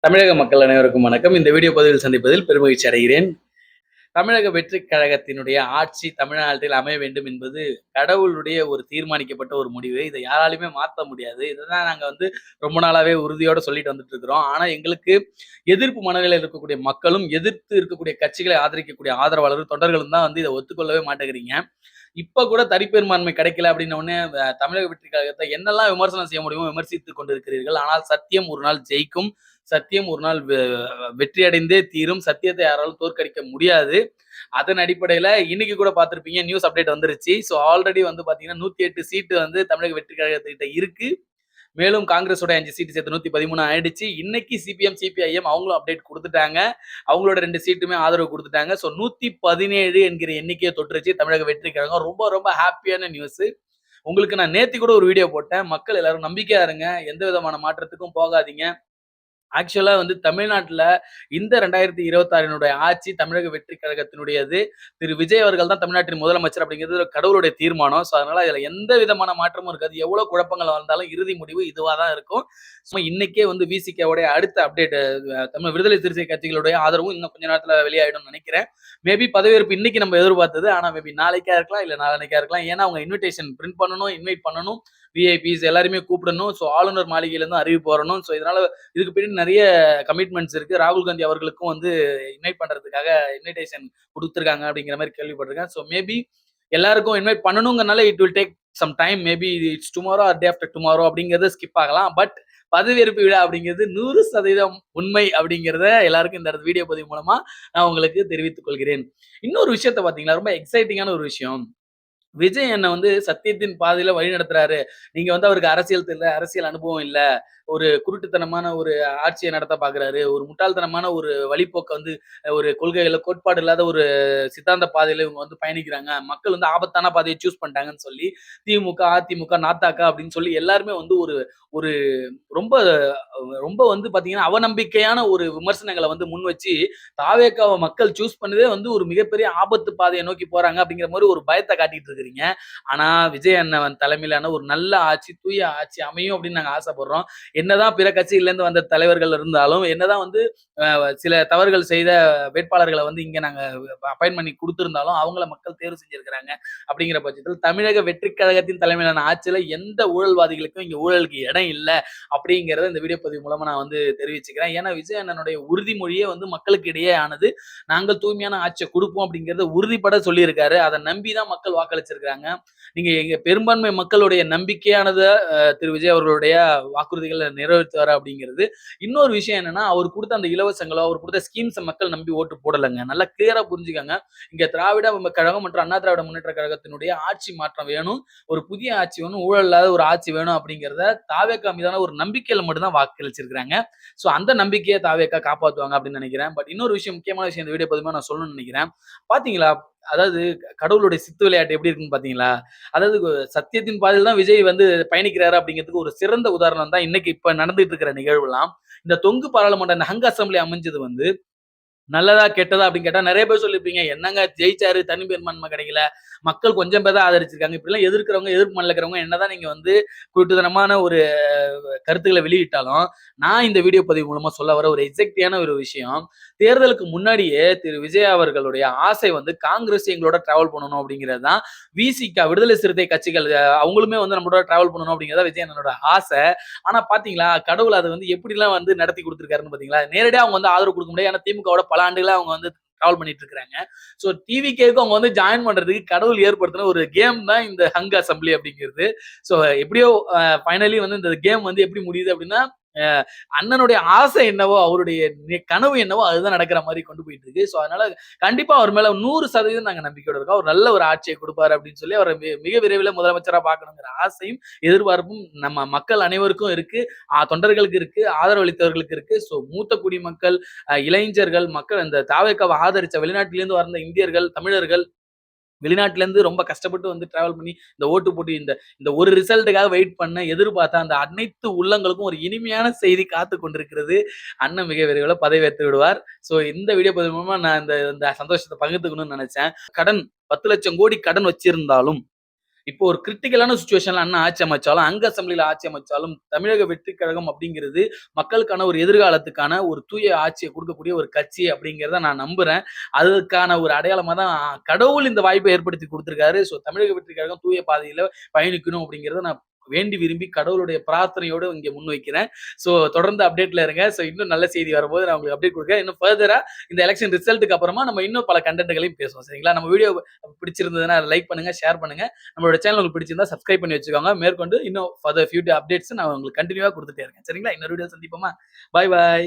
தமிழக மக்கள் அனைவருக்கும் வணக்கம். இந்த வீடியோ பதிவில் சந்திப்பதில் பெருமகிழ்ச்சி அடைகிறேன். தமிழக வெற்றிக் கழகத்தினுடைய ஆட்சி தமிழ்நாட்டில் அமைய வேண்டும் என்பது கடவுளுடைய ஒரு தீர்மானிக்கப்பட்ட ஒரு முடிவு. இத யாராலயுமே மாத்த முடியாது. இததான் நாங்க ரொம்ப நாளாவே உறுதியோட சொல்லிட்டு வந்துட்டு இருக்கிறோம். ஆனா எங்களுக்கு எதிர்ப்பு மனநிலையில இருக்கக்கூடிய மக்களும், எதிர்த்து இருக்கக்கூடிய கட்சிகளை ஆதரிக்கக்கூடிய ஆதரவாளர்கள், தொண்டர்களும் தான் இத ஒத்துக்கொள்ளவே மாட்டேங்கிறீங்க. இப்ப கூட தனிப்பெரும்பான்மை கிடைக்கல அப்படின்ன உடனே தமிழக வெற்றி கழகத்தை என்னெல்லாம் விமர்சனம் செய்ய முடியுமோ விமர்சித்துக் கொண்டிருக்கிறீர்கள். ஆனால் சத்தியம் ஒரு நாள் ஜெயிக்கும். சத்தியம் ஒரு நாள் வெற்றி அடைந்தே தீரும். சத்தியத்தை யாராலும் தோற்கடிக்க முடியாது. அதன் அடிப்படையில இன்னைக்கு கூட பார்த்திருப்பீங்க நியூஸ் அப்டேட் வந்துருச்சு. ஆல்ரெடி பார்த்தீங்கன்னா 108 சீட்டு தமிழக வெற்றி கழகத்துக்கிட்ட இருக்கு. மேலும் காங்கிரஸோட 5 சீட்டு சேர்த்து 113 ஆயிடுச்சு. இன்னைக்கு சிபிஎம், சிபிஐஎம் அவங்களும் அப்டேட் குடுத்துட்டாங்க. அவங்களோட 2 சீட்டுமே ஆதரவு குடுத்துட்டாங்க. 117 என்கிற எண்ணிக்கைய தொட்டுருச்சு தமிழக வெற்றி கழகம். ரொம்ப ரொம்ப ஹேப்பியான நியூஸ். உங்களுக்கு நான் நேத்து கூட ஒரு வீடியோ போட்டேன். மக்கள் எல்லாரும் நம்பிக்கையா இருங்க. எந்த விதமான மாற்றத்துக்கும் போகாதீங்க. ஆக்சுவலா தமிழ்நாட்டுல இந்த 2026 ஆட்சி தமிழக வெற்றி கழகத்தினுடையது. திரு விஜய் அவர்கள் தான் தமிழ்நாட்டின் முதலமைச்சர் அப்படிங்கிறது கடவுளுடைய தீர்மானம். அதனால இதுல எந்த விதமான மாற்றமும் இருக்காது. எவ்வளவு குழப்பங்கள் வந்தாலும் இறுதி முடிவு இதுவா தான் இருக்கும். இன்னைக்கே விசிகவுடைய அடுத்த அப்டேட் தமிழ் விடுதலை சிறுத்தை கட்சிகளுடைய ஆதரவும் இன்னும் கொஞ்ச நேரத்துல வெளியாயிடும்னு நினைக்கிறேன். மேபி பதவியேற்பு இன்னைக்கு நம்ம எதிர்பார்த்தது. ஆனா மேபி நாளைக்கா இருக்கலாம், இல்ல நாளான்னைக்கா இருக்கலாம். ஏன்னா அவங்க இன்விடேஷன் பிரிண்ட் பண்ணணும், இன்வைட் பண்ணணும். விஐபிஸ் எல்லாருமே கூப்பிடணும். ஆளுநர் மாளிகையில இருந்து அறிவிப்பு வரணும். இதனால இதுக்கு பின்னாடி நிறைய கமிட்மெண்ட்ஸ் இருக்கு. ராகுல் காந்தி அவர்களுக்கும் இன்வைட் பண்றதுக்காக இன்விடேஷன் குடுத்துருக்காங்க அப்படிங்கிற மாதிரி கேள்விப்பட்டிருக்கேன். மேபி எல்லாருக்கும் இன்வைட் பண்ணணும்ங்கறனால it will take some time. Maybe it's tomorrow or day after tomorrow அப்படிங்கிறது ஸ்கிப் ஆகலாம். பட் பதவியேற்பு விழா அப்படிங்கிறது 100% உண்மை அப்படிங்கிறத எல்லாருக்கும் இந்த வீடியோ பதிவு மூலமா நான் உங்களுக்கு தெரிவித்துக் கொள்கிறேன். இன்னொரு விஷயத்த பாத்தீங்கன்னா ரொம்ப எக்ஸைட்டிங்கான ஒரு விஷயம். விஜய் என்ன சத்தியத்தின் பாதையில வழி நடத்துறாரு. நீங்க அவருக்கு அரசியல் தெரியல, அரசியல் அனுபவம் இல்ல. ஒரு குருட்டுத்தனமான ஒரு ஆட்சிய நடத்த பார்க்குறாரு. ஒரு முட்டாள்தனமான ஒரு வழிப்போக்க ஒரு கொள்கையில கோட்பாடு இல்லாத ஒரு சித்தாந்த பாதையில இவங்க பயணிக்கிறாங்க. மக்கள் ஆபத்தான பாதைய சூஸ் பண்ணிட்டாங்கன்னு சொல்லி, திமுக, அதிமுக, நாத்தாக்கா அப்படின்னு சொல்லி எல்லாருமே ஒரு ஒரு ரொம்ப ரொம்ப பார்த்தீங்கன்னா, அவநம்பிக்கையான ஒரு விமர்சனங்கள முன் வச்சு, தாவேக்காவ மக்கள் சூஸ் பண்ணதே ஒரு மிகப்பெரிய ஆபத்து பாதைய நோக்கி போறாங்க அப்படிங்கிற மாரி ஒரு பயத்த காட்டிட்டு இருக்கிறீங்க. ஆனா, விஜய் அண்ணன் தலைமையிலான ஒரு நல்ல ஆட்சி, தூய ஆட்சி அமையும் அப்படின்னு நாங்க ஆசைப்படுறோம். என்னதான் பிற கட்சியிலேருந்து வந்த தலைவர்கள் இருந்தாலும், என்னதான் சில தவறுகள் செய்த வேட்பாளர்கள இங்க நாங்க அப்பாயின்ட் பண்ணி குடுத்திருந்தாலும், அவங்கள மக்கள் தேர்வு செஞ்சிருக்கிறாங்க. அப்படிங்கிற பட்சத்தில் தமிழக வெற்றிக் கழகத்தின் தலைமையிலான ஆட்சியில எந்த ஊழல்வாதிகளுக்கும் இங்க ஊழலுக்கு இடம் இல்ல. அப்படிங்கிறத இந்த வீடியோ பதிவு மூலமா நான் தெரிவிச்சுக்கிறேன். ஏன்னா விஜய் அண்ணனுடைய உறுதிமொழியே மக்களுக்கு இடையே ஆனது. நாங்கள் தூய்மையான ஆட்சியை குடுப்போம் அப்படிங்கிறத உறுதிப்பட சொல்லியிருக்காரு. அத நம்பி தான் மக்கள் வாக்களிச்சிருக்காங்க. நீங்க எங்க பெரும்பான்மை மக்களுடைய நம்பிக்கையானத திரு விஜய் அவர்களுடைய வாக்குறுதிகளை நிறைவேற்றுவாரு அப்படிங்கிறது. இன்னொரு விஷயம் என்னன்னா, அவர் குடுத்த அந்த இலவசங்களோ, அவர் குடுத்த ஸ்கீம்ஸ மக்கள் நம்பி ஓட்டு போடலங்க. நல்லா கிளியரா புரிஞ்சுக்கங்க. இங்க திராவிட கழகம் மற்றும் அண்ணா திராவிட முன்னேற்ற கழகத்தினுடைய ஆட்சி மாற்றம் வேணும். ஒரு புதிய ஆட்சி வேணும். ஊழல் இல்லாத ஒரு ஆட்சி வேணும் அப்படிங்கிறத தாவேக்கா மீதான ஒரு நம்பிக்கையில மட்டும் தான் வாக்களிச்சிருக்காங்க. அந்த நம்பிக்கையை தாவேக்கா காப்பாத்துவாங்க அப்படின்னு நினைக்கிறேன். பட் இன்னொரு விஷயம், முக்கியமான விஷயம் இந்த வீடியோ பதிவுமா நான் சொல்லணும்னு நினைக்கிறேன். பாத்தீங்களா? அதாவது கடவுளுடைய சித்து விளையாட்டு எப்படி இருக்குன்னு பாத்தீங்களா? அதாவது சத்தியத்தின் பாதையில தான் விஜய் பயணிக்கிறாரு அப்படிங்கிறதுக்கு ஒரு சிறந்த உதாரணம் தான் இன்னைக்கு இப்ப நடந்துட்டு இருக்கிற நிகழ்வுலாம். இந்த தொங்கு பாராளுமன்ற இந்த ஹங் அசெம்பிளி அமைஞ்சது நல்லதா, கெட்டதா அப்படின்னு கேட்டா நெறைய பேர் சொல்லியிருப்பீங்க. என்னங்க ஜெயிச்சாரு, தனி பெரும்பான்மை கிடைக்கல. மக்கள் கொஞ்சம் பேர் தான் ஆதரிச்சிருக்காங்க. இப்படிலாம் எதிர்க்கிறவங்க, எதிர்ப்பு மனதில இருக்கிறவங்க என்னதான் நீங்க குருட்டுத்தனமான ஒரு கருத்துக்கள வெளியிட்டாலும், நான் இந்த வீடியோ பதிவு மூலமா சொல்ல வர ஒரு எக்ஸாக்ட்டான ஒரு விஷயம். தேர்தலுக்கு முன்னாடியே திரு விஜய் அவர்களுடைய ஆசை காங்கிரஸ் எங்களோட டிராவல் பண்ணணும் அப்படிங்கிறது தான். விசிக விடுதலை சிறுத்தை கட்சிகள் அவங்களுமே நம்மளோட டிராவல் பண்ணணும் அப்படிங்கிறது விஜய் அண்ணனோட ஆசை. ஆனா பாத்தீங்களா, கடவுள் அத எப்படிலாம் நடத்தி குடுத்திருக்காருன்னு பாத்தீங்களா? நேரடியா அவங்க ஆதரவு குடுக்க முடியாது. ஏன்னா திமுகவோட பல ஆண்டுகளா அவங்க டிராவல் பண்ணிட்டு இருக்காங்க. டிவிகேக்கு அவங்க ஜாயின் பண்றதுக்கு கடவுள் ஏற்படுத்தின ஒரு கேம் தான் இந்த ஹங் அசெம்பிளி அப்படிங்கிறது. எப்படியோ ஃபைனலி இந்த கேம் எப்படி முடியுது அப்படின்னா, அண்ணனுடைய ஆசை என்னவோ, அவருடைய கனவு என்னவோ அதுதான் நடக்கிற மாரி கொண்டு போயிட்டு இருக்கு. அதனால கண்டிப்பா அவர் மேல 100% நாங்க நம்பிக்கையோட இருக்கோம். அவர் நல்ல ஒரு ஆட்சியை குடுப்பாரு அப்படின்னு சொல்லி அவர மிக விரைவில முதலமைச்சரா பார்க்கணுங்கிற ஆசையும், எதிர்பார்ப்பும் நம்ம மக்கள் அனைவருக்கும் இருக்கு. தொண்டர்களுக்கு இருக்கு, ஆதரவளித்தவர்களுக்கு இருக்கு. மூத்த குடிமக்கள், இளைஞர்கள், மக்கள் இந்த தாவேக்காவ ஆதரிச்ச வெளிநாட்டிலிருந்து வந்த இந்தியர்கள், தமிழர்கள் வெளிநாட்டுல இருந்து ரொம்ப கஷ்டப்பட்டு டிராவல் பண்ணி இந்த ஓட்டு போட்டு இந்த ஒரு ரிசல்ட்டுக்காக வெயிட் பண்ண எதிர்பார்த்த அந்த அனைத்து உள்ளங்களுக்கும் ஒரு இனிமையான செய்தி காத்து கொண்டிருக்கிறது. அண்ணன் மிக விரைவில் பதவியேற்று விடுவார். இந்த வீடியோ பதிவு மூலமா நான் இந்த சந்தோஷத்தை பகிர்ந்துக்கணும்னு நினைச்சேன். கடன் 10 லட்சம் கோடி கடன் வச்சிருந்தாலும் இப்போ ஒரு கிரிட்டிக்கலான சிச்சுவேஷன்ல அண்ணா ஆட்சி அமைச்சாலும், அங்க அசெம்பிளில ஆட்சி அமைச்சாலும், தமிழக வெற்றிக் கழகம் அப்படிங்கிறது மக்களுக்கான ஒரு எதிர்காலத்துக்கான ஒரு தூய ஆட்சிய குடுக்கக்கூடிய ஒரு கட்சி அப்படிங்கிறத நான் நம்புறேன். அதுக்கான ஒரு அடையாளமா தான் கடவுள் இந்த வாய்ப்பை ஏற்படுத்தி குடுத்திருக்காரு. தமிழக வெற்றிக் கழகம் தூய பாதையில பயணிக்கணும் அப்படிங்கிறத நான் வேண்டி விரும்பி கடவுளுடைய பிரார்த்தனையோடு இங்க முன்வைக்கிறேன். தொடர்ந்து அப்டேட்ல இருங்க. இன்னும் நல்ல செய்தி வரும்போது நான் உங்களுக்கு அப்டேட் குடுக்கிறேன். இன்னும் ஃபர்தரா இந்த எலக்ஷன் ரிசல்ட்க்கு அப்புறமா நம்ம இன்னும் பல கன்டென்ட்களையும் பேசுவோம். சரிங்களா? நம்ம வீடியோ பிடிச்சிருந்ததுன்னா லைக் பண்ணுங்க, ஷேர் பண்ணுங்க. நம்மளோட சேனல் உங்களுக்கு பிடிச்சிருந்தா சப்ஸ்கிரைப் பண்ணி வச்சுக்கோங்க. மேற்கொண்டு இன்னும் ஃபர்தர் ஃபியூச்சர் அப்டேட்ஸ் நான் உங்களுக்கு கன்டினியூவா குடுத்துட்டே இருக்கேன். சரிங்களா? இன்னொரு வீடியோ சந்திப்போமா? பாய் பாய்.